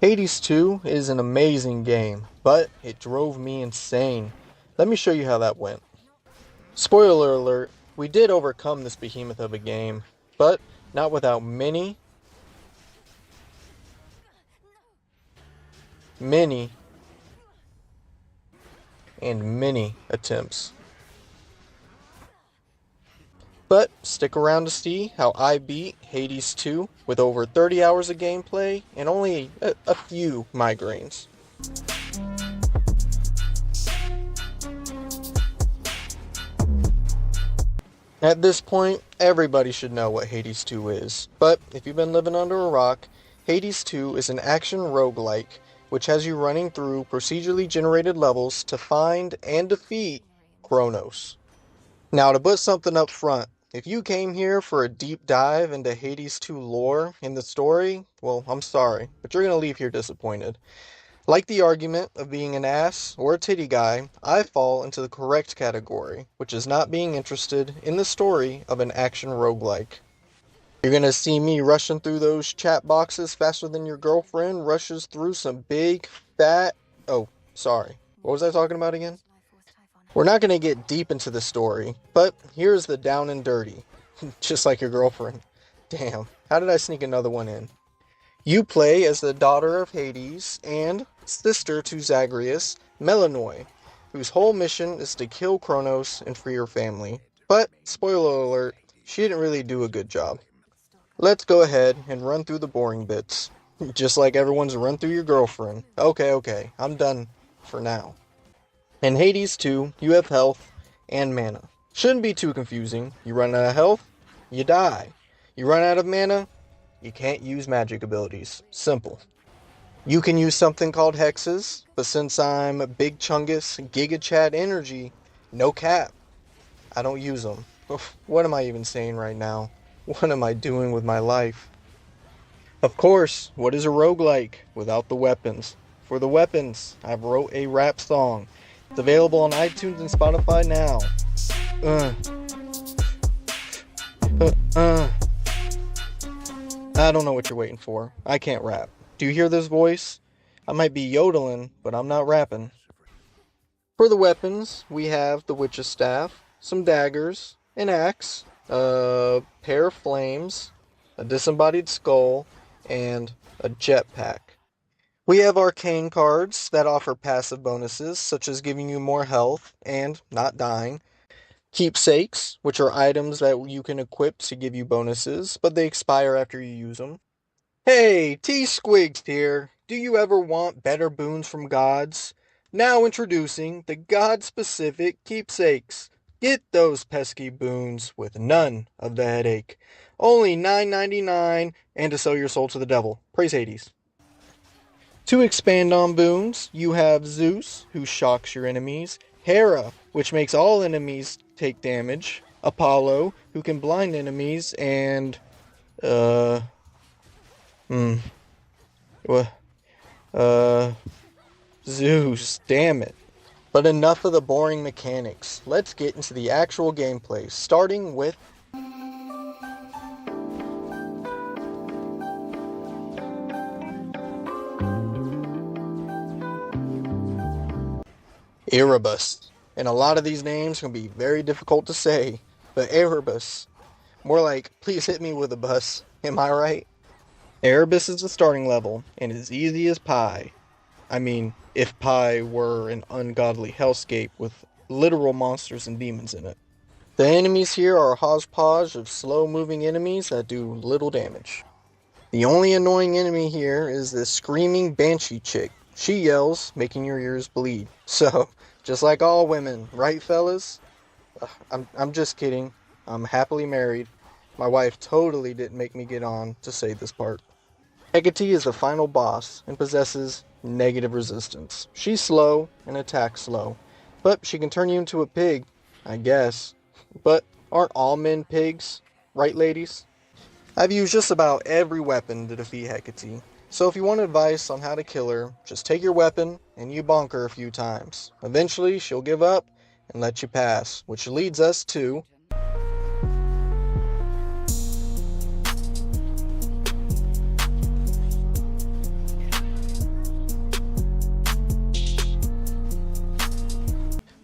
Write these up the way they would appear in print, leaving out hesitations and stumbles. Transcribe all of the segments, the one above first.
Hades 2 is an amazing game, but it drove me insane. Let me show you how that went. Spoiler alert, we did overcome this behemoth of a game, but not without many, and many attempts. But stick around to see how I beat Hades 2 with over 30 hours of gameplay and only a few migraines. At this point, everybody should know what Hades 2 is, but if you've been living under a rock, Hades 2 is an action roguelike which has you running through procedurally generated levels to find and defeat Kronos. Now, to put something up front, if you came here for a deep dive into Hades 2 lore in the story, well, I'm sorry, but you're going to leave here disappointed. Like the argument of being an ass or a titty guy, I fall into the correct category, which is not being interested in the story of an action roguelike. You're going to see me rushing through those chat boxes faster than your girlfriend rushes through some big, fat... Oh, sorry. What was I talking about again? We're not going to get deep into the story, but here's the down and dirty. Just like your girlfriend. Damn, how did I sneak another one in? You play as the daughter of Hades and sister to Zagreus, Melanoi, whose whole mission is to kill Kronos and free her family. But, spoiler alert, she didn't really do a good job. Let's go ahead and run through the boring bits. Just like everyone's run through your girlfriend. Okay, I'm done for now. In Hades 2, you have health and mana. Shouldn't be too confusing. You run out of health, you die. You run out of mana, you can't use magic abilities. Simple. You can use something called hexes, but since I'm Big Chungus Giga Chad Energy, no cap. I don't use them. What am I even saying right now? What am I doing with my life? Of course, what is a roguelike without the weapons? For the weapons, I've wrote a rap song. It's available on iTunes and Spotify now. I don't know what you're waiting for. I can't rap. Do you hear this voice? I might be yodeling, but I'm not rapping. For the weapons, we have the witch's staff, some daggers, an axe, a pair of flames, a disembodied skull, and a jetpack. We have arcane cards that offer passive bonuses, such as giving you more health and not dying. Keepsakes, which are items that you can equip to give you bonuses, but they expire after you use them. Hey, T-Squigs here. Do you ever want better boons from gods? Now introducing the god-specific keepsakes. Get those pesky boons with none of the headache. Only $9.99 and to sell your soul to the devil. Praise Hades. To expand on boons, you have Zeus, who shocks your enemies, Hera, which makes all enemies take damage, Apollo, who can blind enemies, and, Zeus, damn it. But enough of the boring mechanics. Let's get into the actual gameplay, starting with Erebus. And a lot of these names can be very difficult to say, but Erebus. More like, please hit me with a bus. Am I right? Erebus is the starting level, and is easy as pie. I mean, if pie were an ungodly hellscape with literal monsters and demons in it. The enemies here are a hodgepodge of slow-moving enemies that do little damage. The only annoying enemy here is this screaming banshee chick. She yells, making your ears bleed. So, just like all women, right fellas? I'm just kidding. I'm happily married. My wife totally didn't make me get on to say this part. Hecate is the final boss and possesses negative resistance. She's slow and attacks slow, but she can turn you into a pig, I guess. But aren't all men pigs? Right, ladies? I've used just about every weapon to defeat Hecate, so if you want advice on how to kill her, just take your weapon and you bonk her a few times. Eventually, she'll give up and let you pass, which leads us to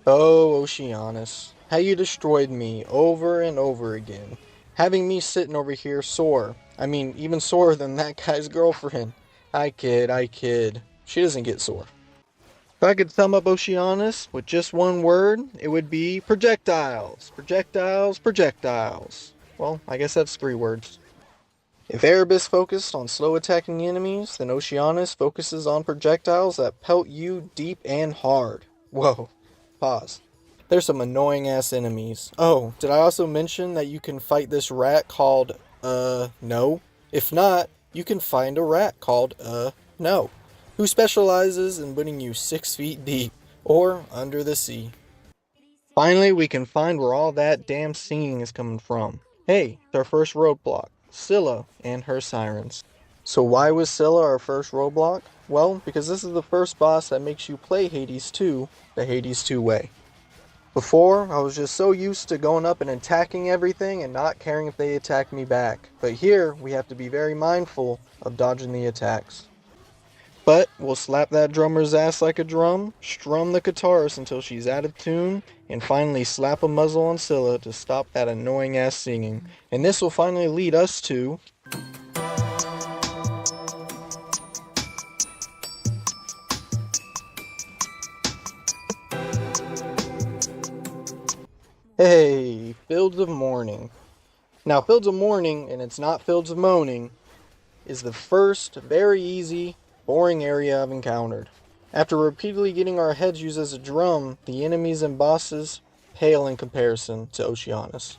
Oh, Oceanus, how you destroyed me over and over again, having me sitting over here sore. I mean, even sorer than that guy's girlfriend. I kid, I kid. She doesn't get sore. If I could sum up Oceanus with just one word, it would be projectiles. Projectiles, projectiles. Well, I guess that's 3 words. If Erebus focused on slow attacking enemies, then Oceanus focuses on projectiles that pelt you deep and hard. Whoa. Pause. There's some annoying ass enemies. Oh, did I also mention that you can fight this rat called, no? If not, you can find a rat called, no, who specializes in putting you 6 feet deep, or under the sea. Finally, we can find where all that damn singing is coming from. Hey, it's our first roadblock, Scylla and her sirens. So why was Scylla our first roadblock? Well, because this is the first boss that makes you play Hades 2 the Hades 2 way. Before, I was just so used to going up and attacking everything and not caring if they attacked me back. But here, we have to be very mindful of dodging the attacks. But we'll slap that drummer's ass like a drum, strum the guitarist until she's out of tune, and finally slap a muzzle on Scylla to stop that annoying ass singing. And this will finally lead us to... Hey, Fields of Mourning. Now, Fields of Mourning, and it's not Fields of Moaning, is the first very easy, boring area I've encountered. After repeatedly getting our heads used as a drum, the enemies and bosses pale in comparison to Oceanus.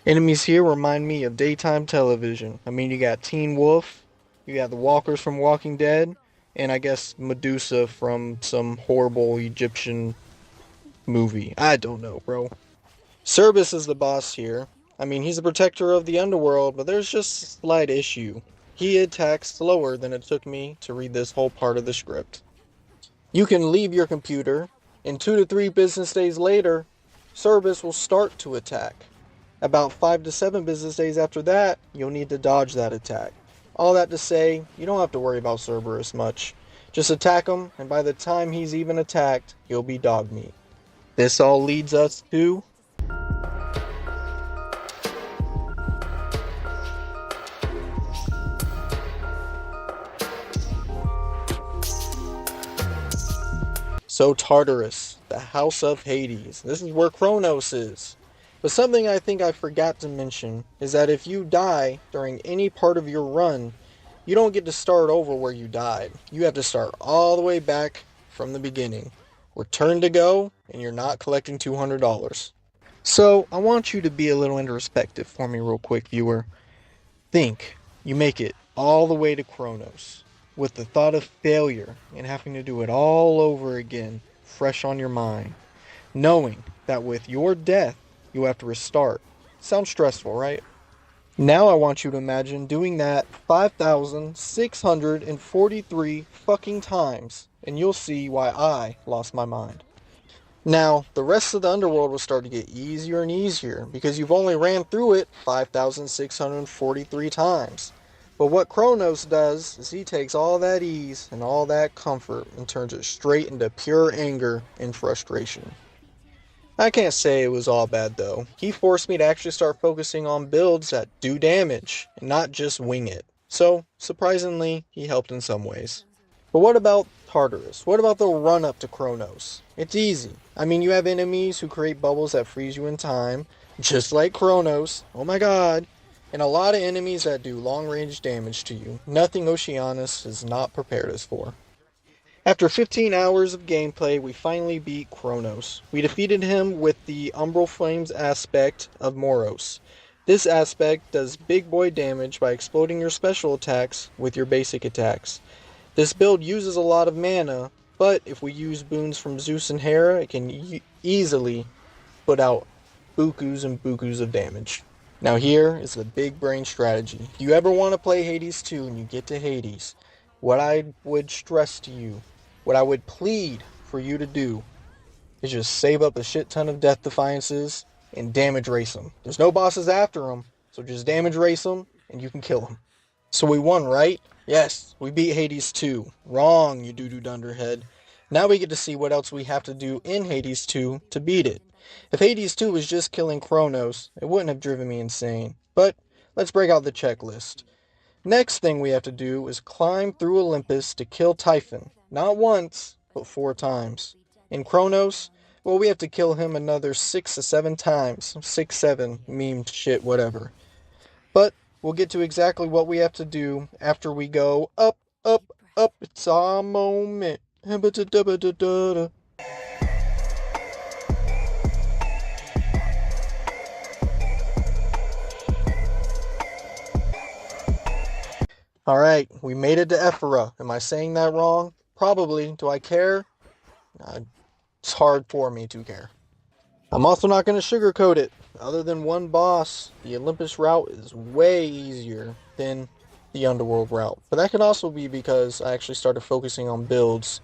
Enemies here remind me of daytime television. I mean, you got Teen Wolf, you got the Walkers from Walking Dead, and I guess Medusa from some horrible Egyptian movie. I don't know, bro. Cerberus is the boss here. I mean, he's the protector of the underworld, but there's just a slight issue. He attacks slower than it took me to read this whole part of the script. You can leave your computer, and 2 to 3 business days later, Cerberus will start to attack. About 5 to 7 business days after that, you'll need to dodge that attack. All that to say, you don't have to worry about Cerberus much. Just attack him, and by the time he's even attacked, he'll be dog meat. This all leads us to... So Tartarus, the House of Hades. This is where Kronos is. But something I think I forgot to mention is that if you die during any part of your run, you don't get to start over where you died. You have to start all the way back from the beginning. Return to go, and you're not collecting $200. So I want you to be a little introspective for me real quick, viewer. Think you make it all the way to Kronos, with the thought of failure and having to do it all over again, fresh on your mind, knowing that with your death, you have to restart. Sounds stressful, right? Now I want you to imagine doing that 5,643 fucking times, and you'll see why I lost my mind. Now, the rest of the underworld will start to get easier and easier, because you've only ran through it 5,643 times. But what Kronos does is he takes all that ease and all that comfort and turns it straight into pure anger and frustration. I can't say it was all bad though. He forced me to actually start focusing on builds that do damage and not just wing it. So, surprisingly, he helped in some ways. But what about Tartarus? What about the run up to Kronos? It's easy. I mean, you have enemies who create bubbles that freeze you in time, just like Kronos. Oh my god. And a lot of enemies that do long-range damage to you. Nothing Oceanus has not prepared us for. After 15 hours of gameplay, we finally beat Kronos. We defeated him with the Umbral Flames aspect of Moros. This aspect does big boy damage by exploding your special attacks with your basic attacks. This build uses a lot of mana, but if we use boons from Zeus and Hera, it can easily put out bukus and bukus of damage. Now here is the big brain strategy. If you ever want to play Hades 2 and you get to Hades, what I would stress to you, what I would plead for you to do, is just save up a shit ton of Death Defiances and damage race them. There's no bosses after them, so just damage race them and you can kill them. So we won, right? Yes, we beat Hades 2. Wrong, you doo-doo dunderhead. Now we get to see what else we have to do in Hades 2 to beat it. If Hades 2 was just killing Kronos, it wouldn't have driven me insane. But let's break out the checklist. Next thing we have to do is climb through Olympus to kill Typhon. Not once, but 4 times. In Kronos, well, we have to kill him another 6 to 7 times. 6, 7, meme shit, whatever. But we'll get to exactly what we have to do after we go up, up, up. It's our moment. Alright, we made it to Ephora. Am I saying that wrong? Probably. Do I care? It's hard for me to care. I'm also not going to sugarcoat it. Other than one boss, the Olympus route is way easier than the underworld route. But that could also be because I actually started focusing on builds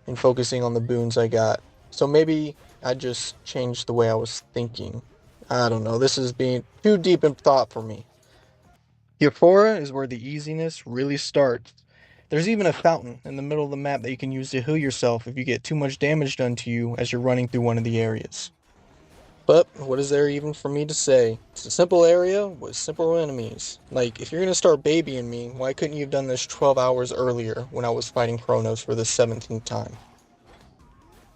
and focusing on the boons I got. So maybe I just changed the way I was thinking. I don't know. This is being too deep in thought for me. Euphoria is where the easiness really starts. There's even a fountain in the middle of the map that you can use to heal yourself if you get too much damage done to you as you're running through one of the areas. But what is there even for me to say? It's a simple area with simple enemies. Like, if you're gonna start babying me, why couldn't you have done this 12 hours earlier when I was fighting Kronos for the 17th time?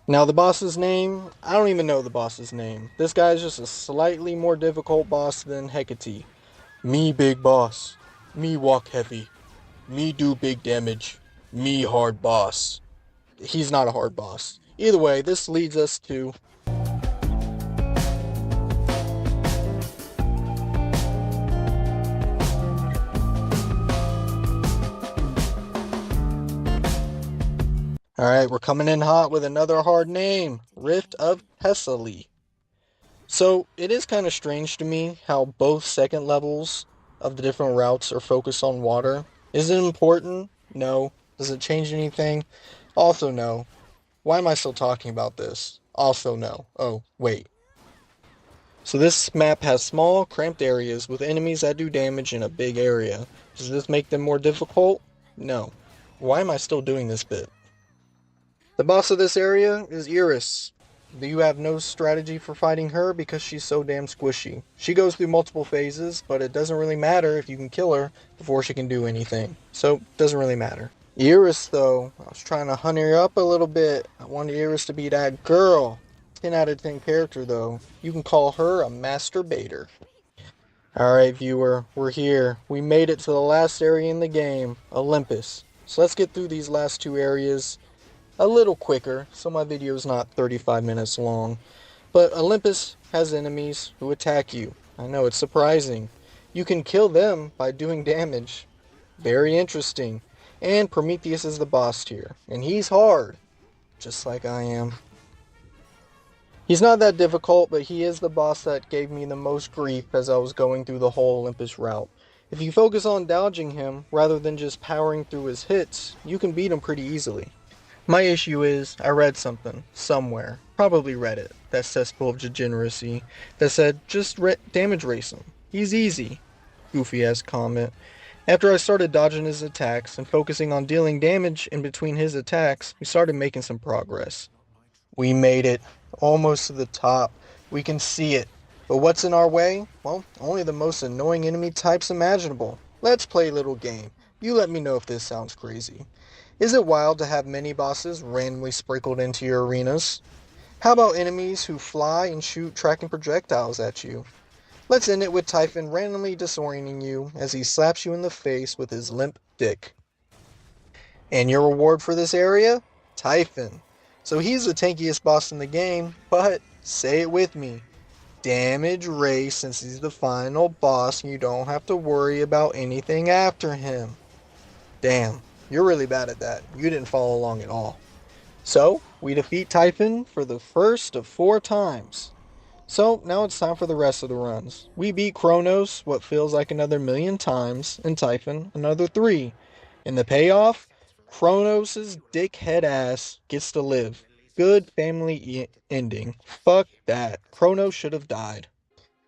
Now, the boss's name, I don't even know the boss's name. This guy's just a slightly more difficult boss than Hecate. Me big boss. Me walk heavy. Me do big damage. Me hard boss. He's not a hard boss. Either way, this leads us to... Alright, we're coming in hot with another hard name. Rift of Thessaly. So, it is kind of strange to me how both second levels of the different routes are focused on water. Is it important? No. Does it change anything? Also no. Why am I still talking about this? Also no. Oh, wait. So this map has small, cramped areas with enemies that do damage in a big area. Does this make them more difficult? No. Why am I still doing this bit? The boss of this area is Iris. You have no strategy for fighting her because she's so damn squishy. She goes through multiple phases, but it doesn't really matter if you can kill her before she can do anything. So, it doesn't really matter. Iris, though, I was trying to hunt her up a little bit. I wanted Iris to be that girl. 10 out of 10 character, though. You can call her a masturbator. Alright, viewer, we're here. We made it to the last area in the game, Olympus. So let's get through these last 2 areas a little quicker, so my video is not 35 minutes long. But Olympus has enemies who attack you. I know, it's surprising. You can kill them by doing damage. Very interesting. And Prometheus is the boss here, and he's hard, just like I am. He's not that difficult, but he is the boss that gave me the most grief as I was going through the whole Olympus route. If you focus on dodging him, rather than just powering through his hits, you can beat him pretty easily. My issue is, I read something, somewhere, probably Reddit, that cesspool of degeneracy, that said, just damage race him. He's easy. Goofy ass comment. After I started dodging his attacks and focusing on dealing damage in between his attacks, we started making some progress. We made it. Almost to the top. We can see it. But what's in our way? Well, only the most annoying enemy types imaginable. Let's play a little game. You let me know if this sounds crazy. Is it wild to have mini bosses randomly sprinkled into your arenas? How about enemies who fly and shoot tracking projectiles at you? Let's end it with Typhon randomly disorienting you as he slaps you in the face with his limp dick. And your reward for this area? Typhon. So he's the tankiest boss in the game, but, say it with me, damage race since he's the final boss and you don't have to worry about anything after him. Damn. You're really bad at that. You didn't follow along at all. So, we defeat Typhon for the first of 4 times. So, now it's time for the rest of the runs. We beat Kronos what feels like another 1,000,000 times, and Typhon another 3. And the payoff? Kronos' dickhead ass gets to live. Good family ending. Fuck that. Kronos should have died.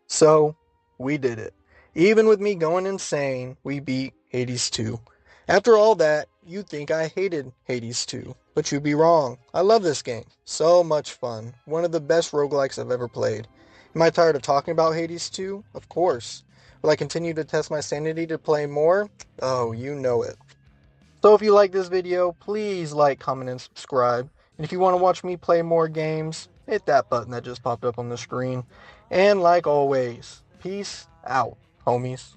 So, we did it. Even with me going insane, we beat Hades 2. After all that, you'd think I hated Hades 2, but you'd be wrong. I love this game. So much fun. One of the best roguelikes I've ever played. Am I tired of talking about Hades 2? Of course. Will I continue to test my sanity to play more? Oh, you know it. So if you like this video, please like, comment, and subscribe. And if you want to watch me play more games, hit that button that just popped up on the screen. And like always, peace out, homies.